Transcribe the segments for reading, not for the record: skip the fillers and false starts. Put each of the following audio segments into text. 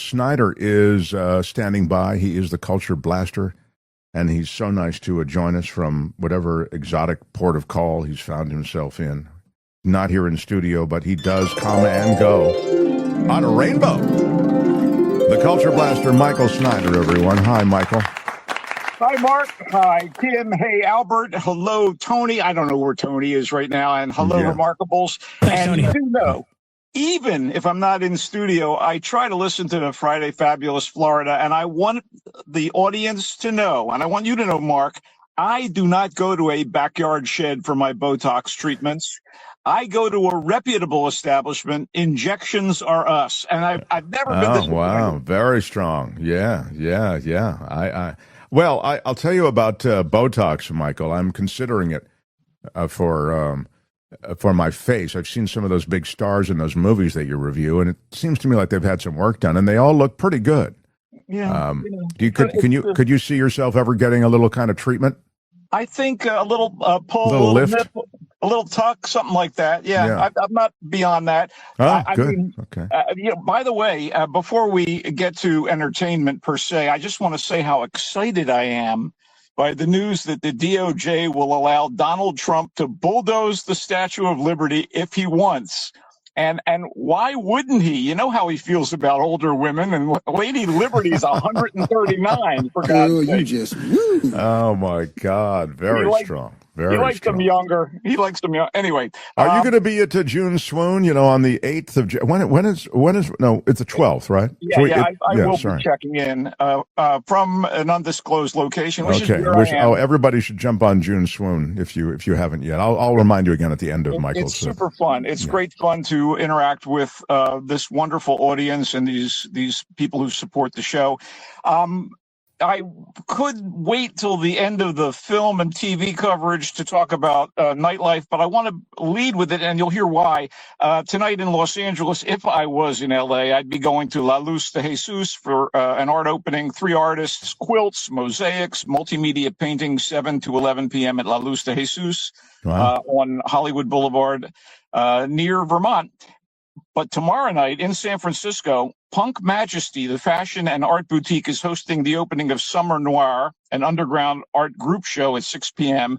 Snyder is standing by. He is the culture blaster, and he's so nice to join us from whatever exotic port of call he's found himself in. Not here in studio, but he does come and go on a rainbow. The culture blaster, Michael Snyder, everyone. Hi, Michael. Hi, Mark. Hi, Kim. Hey, Albert. Hello, Tony. I don't know where Tony is right now. And hello, Remarkables. Thanks, and Tony. you do know, even if I'm not in studio, I try to listen to the Friday Fabulous Florida, and I want the audience to know, and I want you to know, Mark, I do not go to a backyard shed for my Botox treatments. I go to a reputable establishment. Injections are us. And I've never been this. Oh, wow. Very strong. Yeah. Well, I'll tell you about Botox, Michael. I'm considering it for my face. I've seen some of those big stars in those movies that you review, and it seems to me like they've had some work done, and they all look pretty good. Yeah. Could you see yourself ever getting a little kind of treatment? I think a little pull, a little lift, nipple, a little tuck, something like that. Yeah. I'm not beyond that. Oh, good. I mean, okay. By the way, before we get to entertainment per se, I just want to say how excited I am by the news that the DOJ will allow Donald Trump to bulldoze the Statue of Liberty if he wants. And why wouldn't he? You know how he feels about older women, and Lady Liberty's 139. For God's sake. Oh my God, very strong. Very he likes strong. them younger. He likes them young. Anyway, are you going to be at June Swoon? You know, on the 8th of when is no? It's the 12th, right? Yeah, I will be checking in from an undisclosed location. Which is where I am. Everybody should jump on June Swoon if you haven't yet. I'll remind you again at the end of Michael's. It's super fun. It's great fun to interact with this wonderful audience and these people who support the show. I could wait till the end of the film and TV coverage to talk about nightlife, but I want to lead with it, and you'll hear why. Tonight in Los Angeles, if I was in LA, I'd be going to La Luz de Jesus for an art opening. 3 artists, quilts, mosaics, multimedia paintings, 7 to 11 p.m. at La Luz de Jesus on Hollywood Boulevard near Vermont. But tomorrow night in San Francisco, Punk Majesty, the fashion and art boutique, is hosting the opening of Summer Noir, an underground art group show at 6 p.m.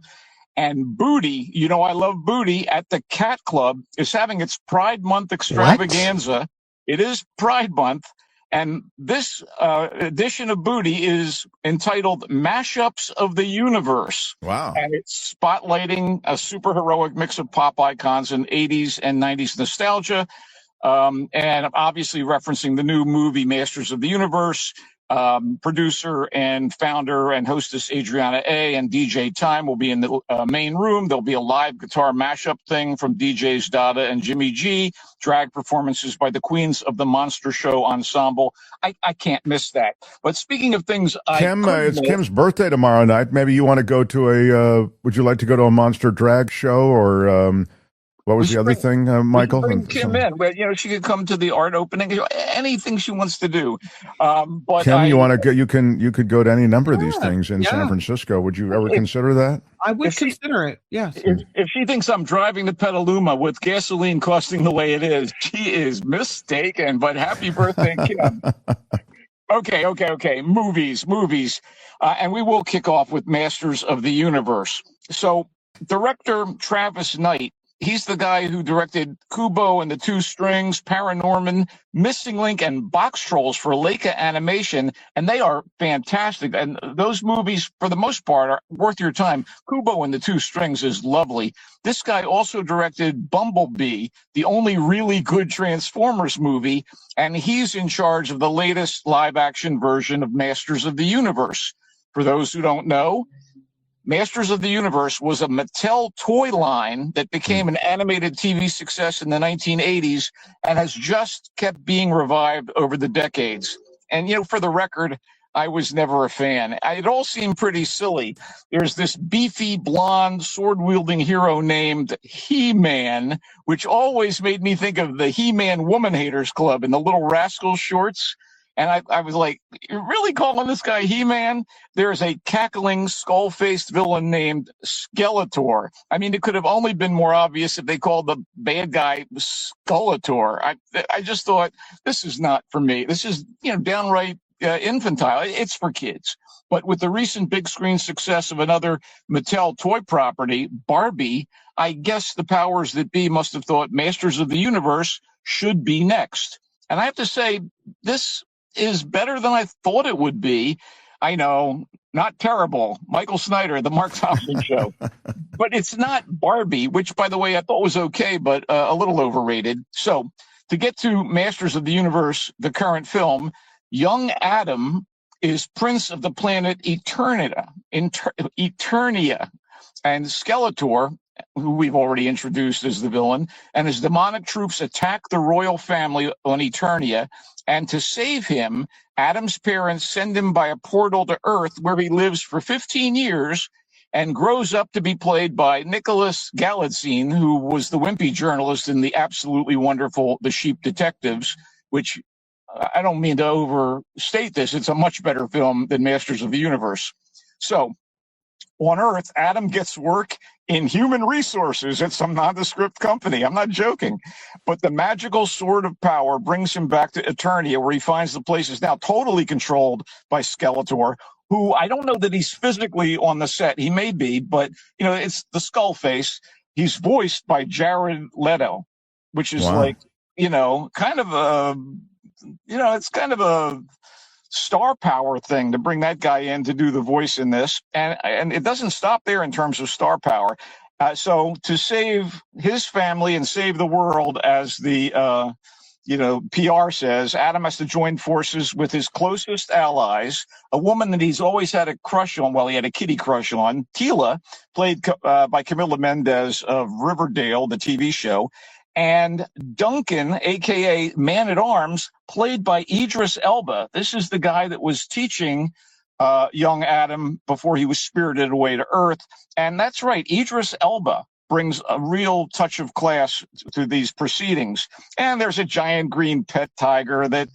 And Booty, you know I love Booty, at the Cat Club is having its Pride Month extravaganza. What? It is Pride Month. And this edition of Booty is entitled Mashups of the Universe. Wow. And it's spotlighting a super heroic mix of pop icons and 80s and 90s nostalgia. And obviously referencing the new movie Masters of the Universe. Producer and founder and hostess Adriana A. and DJ Time will be in the main room. There'll be a live guitar mashup thing from DJs Dada and Jimmy G, drag performances by the Queens of the Monster Show Ensemble. I can't miss that. But speaking of things, it's Kim's birthday tomorrow night. Maybe you want to go to would you like to go to a monster drag show or what was the other thing, Michael? Bring Kim in. Well, she could come to the art opening. Anything she wants to do. But Kim, you want to go? You could go to any number of these things in San Francisco. Would you ever consider that? I would consider it. Yes. If she thinks I'm driving to Petaluma with gasoline costing the way it is, she is mistaken. But happy birthday, Kim. Okay. Movies. And we will kick off with Masters of the Universe. So director Travis Knight, he's the guy who directed Kubo and the Two Strings, Paranorman, Missing Link, and Box Trolls for Leica Animation, and they are fantastic. And those movies, for the most part, are worth your time. Kubo and the Two Strings is lovely. This guy also directed Bumblebee, the only really good Transformers movie, and he's in charge of the latest live-action version of Masters of the Universe. For those who don't know, Masters of the Universe was a Mattel toy line that became an animated TV success in the 1980s and has just kept being revived over the decades. And, for the record, I was never a fan. It all seemed pretty silly. There's this beefy, blonde, sword-wielding hero named He-Man, which always made me think of the He-Man Woman Haters Club in the Little Rascals shorts. And I was like, you're really calling this guy He-Man? There's a cackling, skull-faced villain named Skeletor. I mean, it could have only been more obvious if they called the bad guy Skeletor. I just thought, this is not for me. This is, downright infantile. It's for kids. But with the recent big screen success of another Mattel toy property, Barbie, I guess the powers that be must have thought Masters of the Universe should be next. And I have to say, this is better than I thought it would be. I know, not terrible. Michael Snyder, The Mark Thompson Show. But it's not Barbie, which, by the way, I thought was okay, but a little overrated. So to get to Masters of the Universe, the current film, young Adam is prince of the planet Eternia, and Skeletor, who we've already introduced as the villain, and his demonic troops attack the royal family on Eternia. And to save him, Adam's parents send him by a portal to Earth, where he lives for 15 years and grows up to be played by Nicholas Galitzine, who was the wimpy journalist in the absolutely wonderful The Sheep Detectives, which I don't mean to overstate this. It's a much better film than Masters of the Universe. So on Earth, Adam gets work in human resources at some nondescript company. I'm not joking. But the magical sword of power brings him back to Eternia, where he finds the place is now totally controlled by Skeletor, who I don't know that he's physically on the set. He may be, but, it's the skull face. He's voiced by Jared Leto, which is Wow. kind of a... it's kind of a star power thing to bring that guy in to do the voice in this. And it doesn't stop there in terms of star power. So to save his family and save the world, as the, PR says, Adam has to join forces with his closest allies, a woman that he's always had a crush on. Well, he had a kitty crush on, Tila, played by Camila Mendez of Riverdale, the TV show, and Duncan, a.k.a. Man-at-Arms, played by Idris Elba. This is the guy that was teaching young Adam before he was spirited away to Earth. And that's right, Idris Elba brings a real touch of class to these proceedings. And there's a giant green pet tiger that,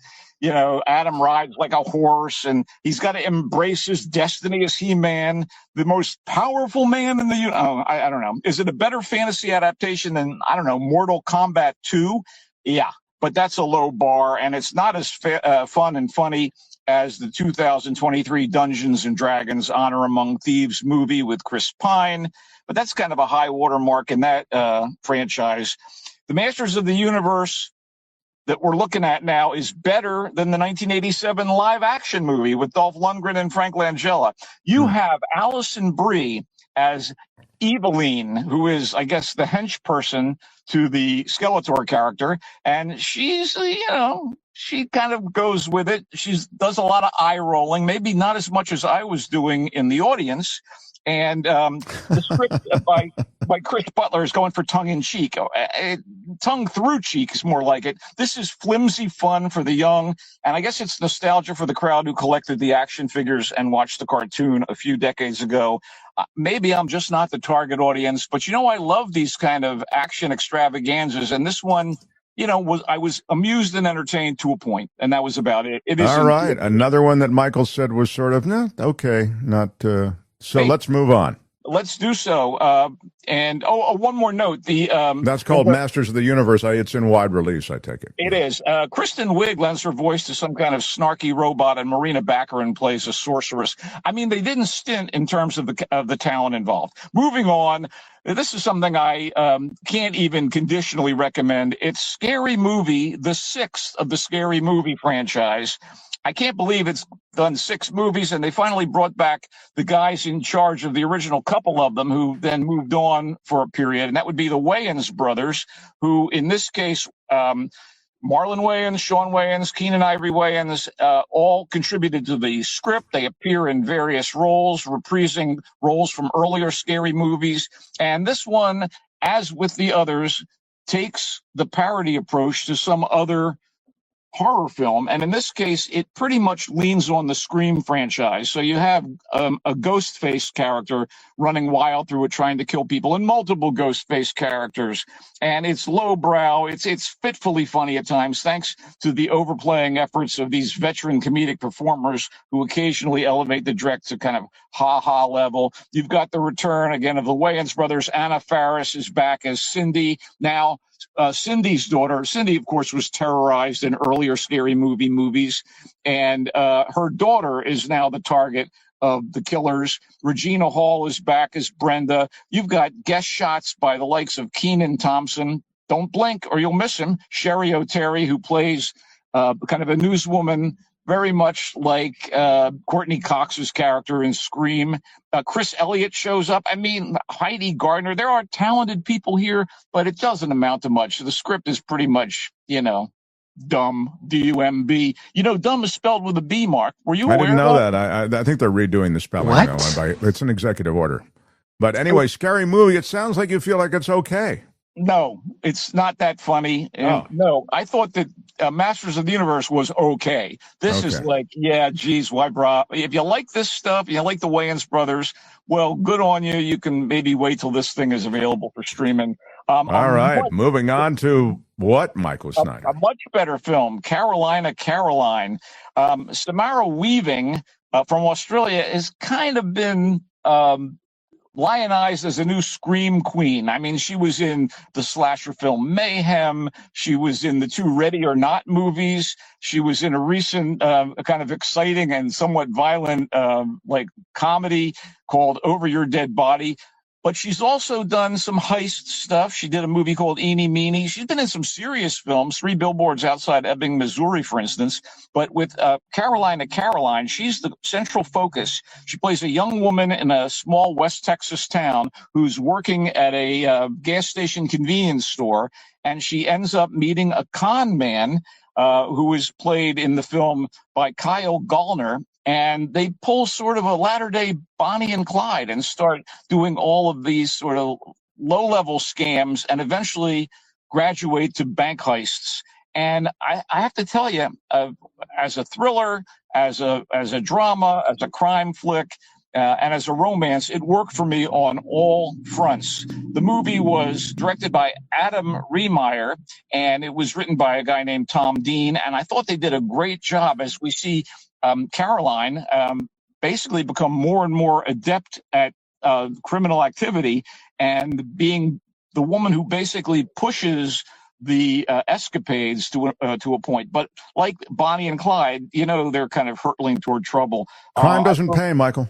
Adam rides like a horse, and he's got to embrace his destiny as He-Man, the most powerful man in the universe. I don't know. Is it a better fantasy adaptation than, Mortal Kombat 2? Yeah, but that's a low bar, and it's not as fun and funny as the 2023 Dungeons and Dragons Honor Among Thieves movie with Chris Pine, but that's kind of a high watermark in that franchise. The Masters of the Universe that we're looking at now is better than the 1987 live action movie with Dolph Lundgren and Frank Langella. You have Alison Brie as Eveline, who is, I guess, the hench person to the Skeletor character. And she's, she kind of goes with it. She does a lot of eye rolling, maybe not as much as I was doing in the audience. And the script by Chris Butler is going for tongue-in-cheek. Tongue-through-cheek is more like it. This is flimsy fun for the young, and I guess it's nostalgia for the crowd who collected the action figures and watched the cartoon a few decades ago. Maybe I'm just not the target audience, but I love these kind of action extravaganzas, and this one, I was amused and entertained to a point, and that was about it. It is all right. Another one that Michael said was sort of, okay, not... So let's move on. Let's do so. And one more note. That's called Masters of the Universe. It's in wide release, I take it. It is. Kristen Wiig lends her voice to some kind of snarky robot, and Marina Baccarin plays a sorceress. I mean, they didn't stint in terms of the talent involved. Moving on. This is something I can't even conditionally recommend. It's Scary Movie, the 6th of the Scary Movie franchise. I can't believe it's done 6 movies, and they finally brought back the guys in charge of the original couple of them, who then moved on for a period, and that would be the Wayans brothers, who in this case, Marlon Wayans, Sean Wayans, Keenan Ivory Wayans, all contributed to the script. They appear in various roles, reprising roles from earlier Scary movies, and this one, as with the others, takes the parody approach to some other horror film, and in this case, it pretty much leans on the Scream franchise. So you have a ghost-face character running wild through it, trying to kill people, and multiple ghost-face characters. And it's lowbrow. It's fitfully funny at times, thanks to the overplaying efforts of these veteran comedic performers who occasionally elevate the direct to kind of ha-ha level. You've got the return again of the Wayans brothers. Anna Faris is back as Cindy now. Cindy's daughter. Cindy, of course, was terrorized in earlier Scary Movie movies, and her daughter is now the target of the killers. Regina Hall is back as Brenda. You've got guest shots by the likes of Kenan Thompson. Don't blink or you'll miss him. Sherry O'Terry, who plays kind of a newswoman, very much like Courtney Cox's character in Scream. Chris Elliott shows up. I mean, Heidi Gardner. There are talented people here, but it doesn't amount to much. The script is pretty much, dumb, D-U-M-B. Dumb is spelled with a B, Mark. Were you aware I didn't know of that. I think they're redoing the spelling. What? Now. It's an executive order. But anyway, Scary Movie, it sounds like you feel like it's okay. No, it's not that funny. Oh. No, I thought that Masters of the Universe was okay. This is like, yeah, geez, why, brah? If you like this stuff, you like the Wayans brothers, well, good on you. You can maybe wait till this thing is available for streaming. All right, moving on to what, Michael Snyder? A much better film, Carolina, Caroline. Samara Weaving from Australia has kind of been lionized as a new Scream queen. I mean, she was in the slasher film Mayhem. She was in the 2 Ready or Not movies. She was in a recent kind of exciting and somewhat violent comedy called Over Your Dead Body. But she's also done some heist stuff. She did a movie called Eeny Meeny. She's been in some serious films, 3 Billboards Outside Ebbing, Missouri, for instance. But with Carolina, Caroline, she's the central focus. She plays a young woman in a small West Texas town who's working at a gas station convenience store, and she ends up meeting a con man who is played in the film by Kyle Gallner. And they pull sort of a latter-day Bonnie and Clyde and start doing all of these sort of low-level scams and eventually graduate to bank heists. And I have to tell you, as a thriller, as a drama, as a crime flick, and as a romance, it worked for me on all fronts. The movie was directed by Adam Remeyer, and it was written by a guy named Tom Dean. And I thought they did a great job as we see Caroline basically become more and more adept at criminal activity and being the woman who basically pushes the escapades to a point. But like Bonnie and Clyde, they're kind of hurtling toward trouble. Crime doesn't pay, Michael.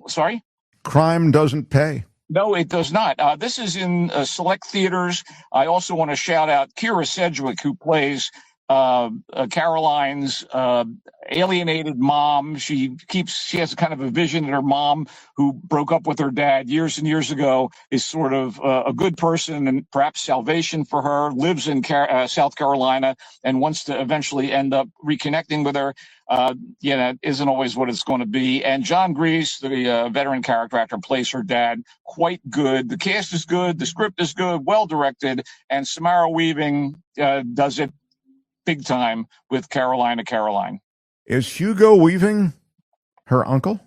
Sorry? Crime doesn't pay. No, it does not. This is in select theaters. I also want to shout out Kira Sedgwick, who plays Caroline's alienated mom. She has kind of a vision that her mom, who broke up with her dad years and years ago, is sort of a good person and perhaps salvation for her, lives in South Carolina and wants to eventually end up reconnecting with her. Isn't always what it's going to be. And John Grease, the veteran character actor, plays her dad quite good. The cast is good. The script is good, well directed. And Samara Weaving does it big time with Carolina, Caroline. Is Hugo Weaving her uncle?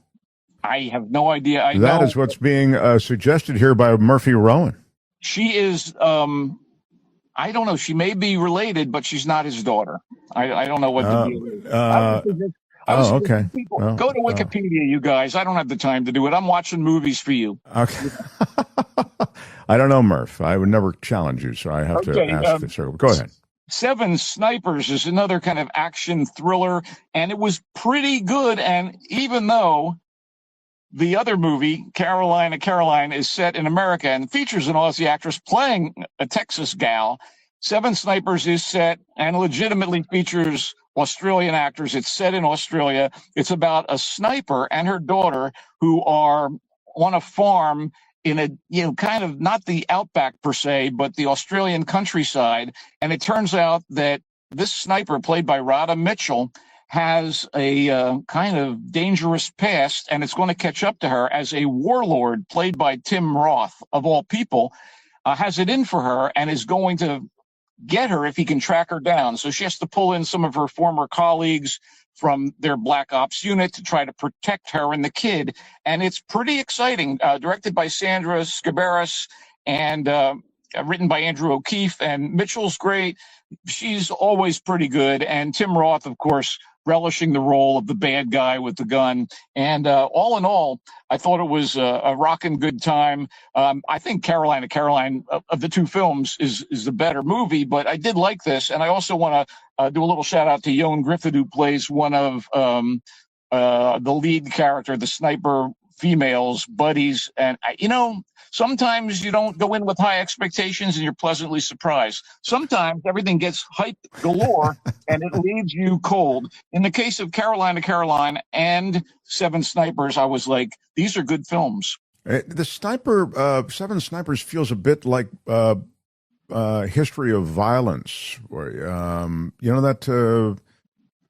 I have no idea. That is what's being suggested here by Murphy Rowan. She is, I don't know. She may be related, but she's not his daughter. I don't know what the deal is. Okay. Go to Wikipedia, you guys. I don't have the time to do it. I'm watching movies for you. Okay. I don't know, Murph. I would never challenge you, so I have to ask the circle. Go ahead. Seven Snipers is another kind of action thriller, and it was pretty good. And even though the other movie, Carolina, Caroline, is set in America and features an Aussie actress playing a Texas gal, Seven Snipers is set and legitimately features Australian actors. It's set in Australia. It's about a sniper and her daughter who are on a farm in a, kind of not the outback per se, but the Australian countryside. And it turns out that this sniper, played by Radha Mitchell, has a kind of dangerous past, and it's going to catch up to her as a warlord, played by Tim Roth, of all people, has it in for her and is going to get her if he can track her down. So she has to pull in some of her former colleagues from their Black Ops unit to try to protect her and the kid. And it's pretty exciting. Directed by Sandra Scabaris and written by Andrew O'Keefe. And Mitchell's great. She's always pretty good. And Tim Roth, of course, relishing the role of the bad guy with the gun. And all in all, I thought it was a rocking good time. I think Carolina, of the two films is the better movie, but I did like this. And I also want to do a little shout out to Ioan Gruffudd, who plays one of the lead character, the sniper females, buddies. And, sometimes you don't go in with high expectations and you're pleasantly surprised. Sometimes everything gets hype galore and it leaves you cold. In the case of Caroline and Seven Snipers, I was like, these are good films. The Seven Snipers feels a bit like History of Violence, or that.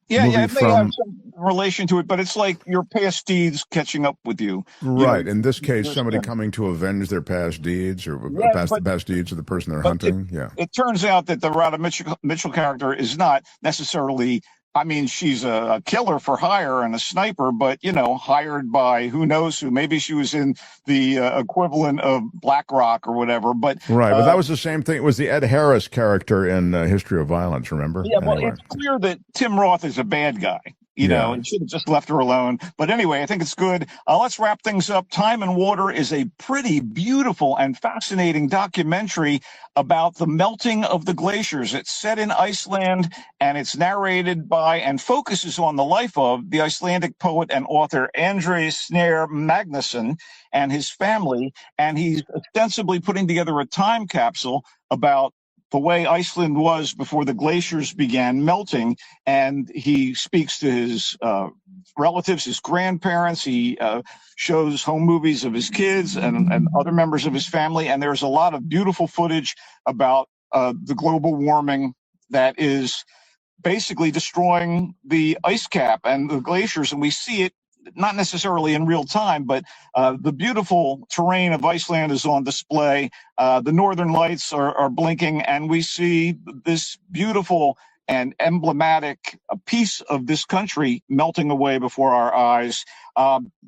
Yeah, it may have some relation to it, but it's like your past deeds catching up with you. Right. In this case, somebody coming to avenge their past deeds or the past deeds of the person they're hunting. It turns out that the Radha Mitchell character is not necessarily. I mean, she's a killer for hire and a sniper, but, hired by who knows who. Maybe she was in the equivalent of BlackRock or whatever. But but that was the same thing. It was the Ed Harris character in History of Violence, remember? Yeah, well, it's clear that Tim Roth is a bad guy. And should have just left her alone. But anyway, I think it's good. Let's wrap things up. Time and Water is a pretty beautiful and fascinating documentary about the melting of the glaciers. It's set in Iceland, and it's narrated by and focuses on the life of the Icelandic poet and author Andrés Snær Magnússon and his family. And he's ostensibly putting together a time capsule about the way Iceland was before the glaciers began melting. And he speaks to his relatives, his grandparents. He shows home movies of his kids and other members of his family. And there's a lot of beautiful footage about the global warming that is basically destroying the ice cap and the glaciers. And we see it not necessarily in real time, but the beautiful terrain of Iceland is on display. The northern lights are blinking, and we see this beautiful and emblematic piece of this country melting away before our eyes.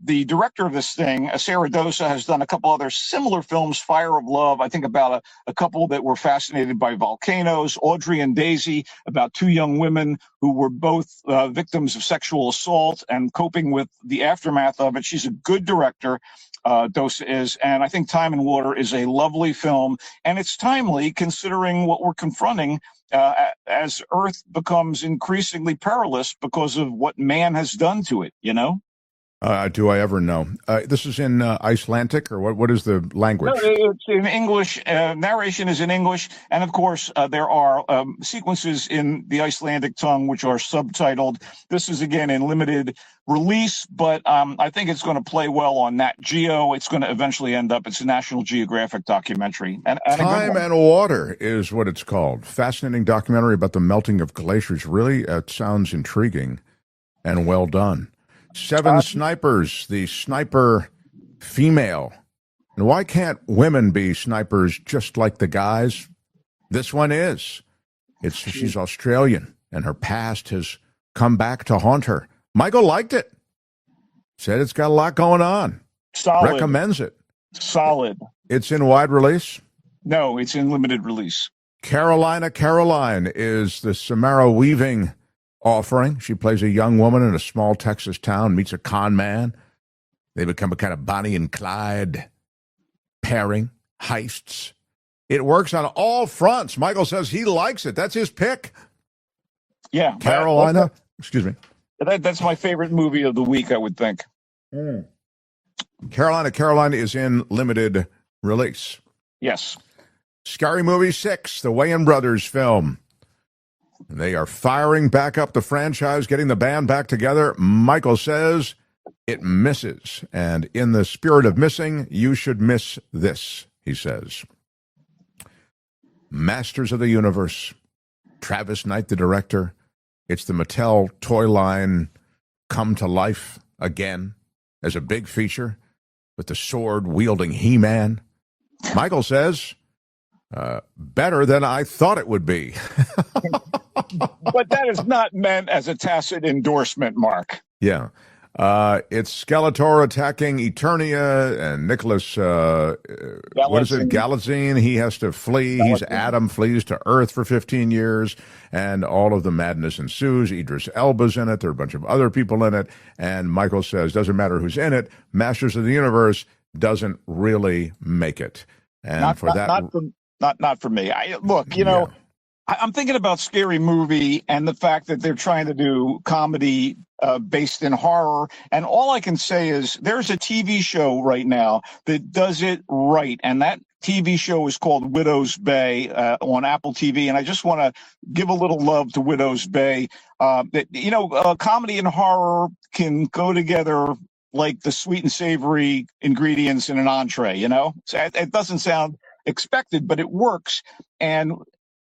The director of this thing, Sarah Dosa, has done a couple other similar films, Fire of Love, I think about a couple that were fascinated by volcanoes, Audrey and Daisy, about two young women who were both victims of sexual assault and coping with the aftermath of it. She's a good director. Dosa is, and I think Time and Water is a lovely film, and it's timely considering what we're confronting as Earth becomes increasingly perilous because of what man has done to it, Do I ever know? This is in Icelandic, or what is the language? No, it's in English. Narration is in English. And of course, there are sequences in the Icelandic tongue which are subtitled. This is, again, in limited release, but I think it's going to play well on Nat Geo. It's going to eventually end up, it's a National Geographic documentary. And Time and Water is what it's called. Fascinating documentary about the melting of glaciers. Really, it sounds intriguing and well done. Seven Snipers, the sniper female. And why can't women be snipers just like the guys? This one is. She's Australian, and her past has come back to haunt her. Michael liked it. Said it's got a lot going on. Solid. Recommends it. Solid. It's in wide release? No, it's in limited release. Caroline is the Samara Weaving offering. She plays a young woman in a small Texas town, meets a con man. They become a kind of Bonnie and Clyde pairing, heists. It works on all fronts. Michael says he likes it. That's his pick. Yeah. Carolina, excuse me. That's my favorite movie of the week, I would think. Carolina is in limited release. Yes. Scary Movie 6, the Wayans Brothers film. They are firing back up the franchise, getting the band back together. Michael says it misses. And in the spirit of missing, you should miss this, he says. Masters of the Universe. Travis Knight, the director. It's the Mattel toy line come to life again as a big feature with the sword-wielding He-Man. Michael says Better than I thought it would be. But that is not meant as a tacit endorsement, Mark. Yeah. It's Skeletor attacking Eternia and Nicholas, what is it, Galaxine? He has to flee. He's Adam, flees to Earth for 15 years, and all of the madness ensues. Idris Elba's in it. There are a bunch of other people in it. And Michael says, doesn't matter who's in it, Masters of the Universe doesn't really make it. And not for me. I'm thinking about Scary Movie and the fact that they're trying to do comedy based in horror. And all I can say is there's a TV show right now that does it right. And that TV show is called Widow's Bay on Apple TV. And I just want to give a little love to Widow's Bay. Comedy and horror can go together like the sweet and savory ingredients in an entree, So it doesn't sound expected, but it works. And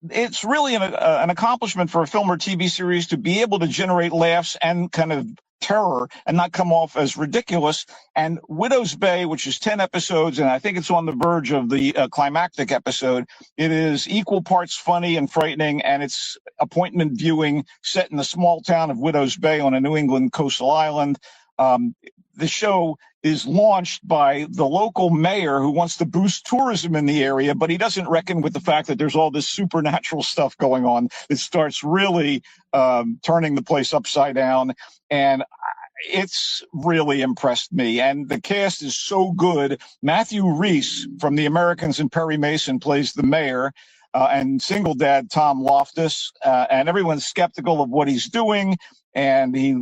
it's really an accomplishment for a film or TV series to be able to generate laughs and kind of terror and not come off as ridiculous. And Widow's Bay, which is 10 episodes, and I think it's on the verge of the climactic episode, it is equal parts funny and frightening, and it's appointment viewing set in the small town of Widow's Bay on a New England coastal island. The show is launched by the local mayor who wants to boost tourism in the area, but he doesn't reckon with the fact that there's all this supernatural stuff going on. It starts really turning the place upside down, and it's really impressed me. And the cast is so good. Matthew Rhys from The Americans and Perry Mason plays the mayor, and single dad Tom Loftus, and everyone's skeptical of what he's doing. And he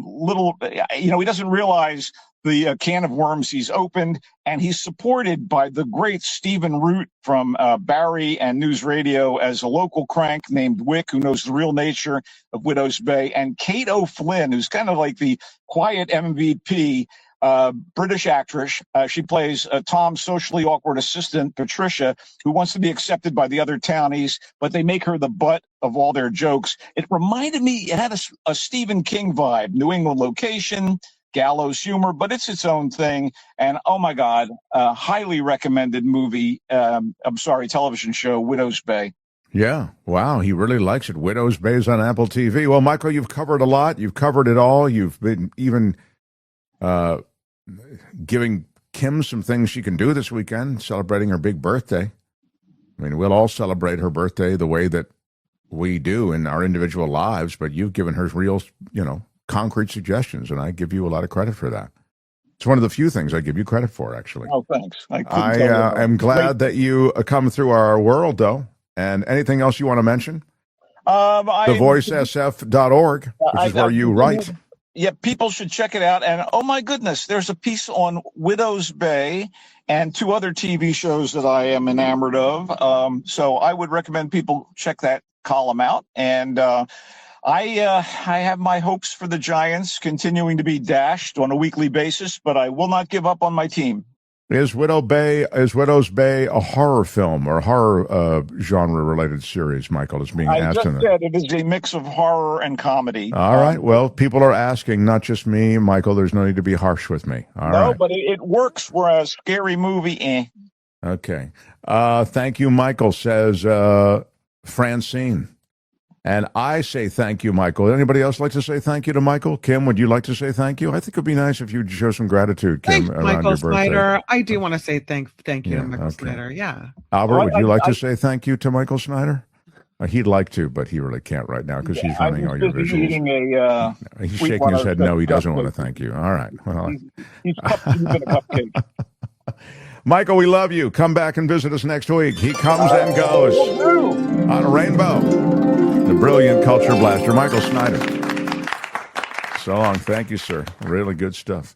doesn't realize the can of worms he's opened, and he's supported by the great Stephen Root from Barry and News Radio as a local crank named Wick, who knows the real nature of Widow's Bay, and Kate O'Flynn, who's kind of like the quiet MVP, British actress. She plays Tom's socially awkward assistant, Patricia, who wants to be accepted by the other townies, but they make her the butt of all their jokes. It reminded me, it had a Stephen King vibe, New England location, gallows humor, but it's its own thing. And oh my God, highly recommended television show, Widow's Bay. Yeah. Wow. He really likes it. Widow's Bay is on Apple TV. Well, Michael, you've covered a lot. You've covered it all. You've been even giving Kim some things she can do this weekend, celebrating her big birthday. I mean, we'll all celebrate her birthday the way that we do in our individual lives, but you've given her real, concrete suggestions, and I give you a lot of credit for that. It's one of the few things I give you credit for, actually. Oh, thanks. I am glad that you come through our world, though. And anything else you want to mention? TheVoiceSF.org, which is where you write. Yeah, people should check it out. And oh my goodness, there's a piece on Widow's Bay and 2 other TV shows that I am enamored of. So I would recommend people check that column out. And I have my hopes for the Giants continuing to be dashed on a weekly basis, but I will not give up on my team. Is Widow's Bay a horror film or horror genre-related series, Michael, is being asked? I just said it is a mix of horror and comedy. All right. Well, people are asking, not just me, Michael. There's no need to be harsh with me. All right. No, but it works, whereas Scary Movie, Okay. Thank you, Michael, says Francine. And I say thank you, Michael. Anybody else like to say thank you to Michael? Kim, would you like to say thank you? I think it would be nice if you'd show some gratitude, Kim, Thanks, around Michael your birthday. Snyder. I do want to say thank you to Michael Snyder. Yeah. Albert, would you like to say thank you to Michael Snyder? He'd like to, but he really can't right now because he's running all your visuals. He's shaking his head. No, he doesn't want to thank you. All right. Well, he's in a cupcake. Michael, we love you. Come back and visit us next week. He comes and goes on a rainbow. The brilliant culture blaster, Michael Snyder. So long. Thank you, sir. Really good stuff.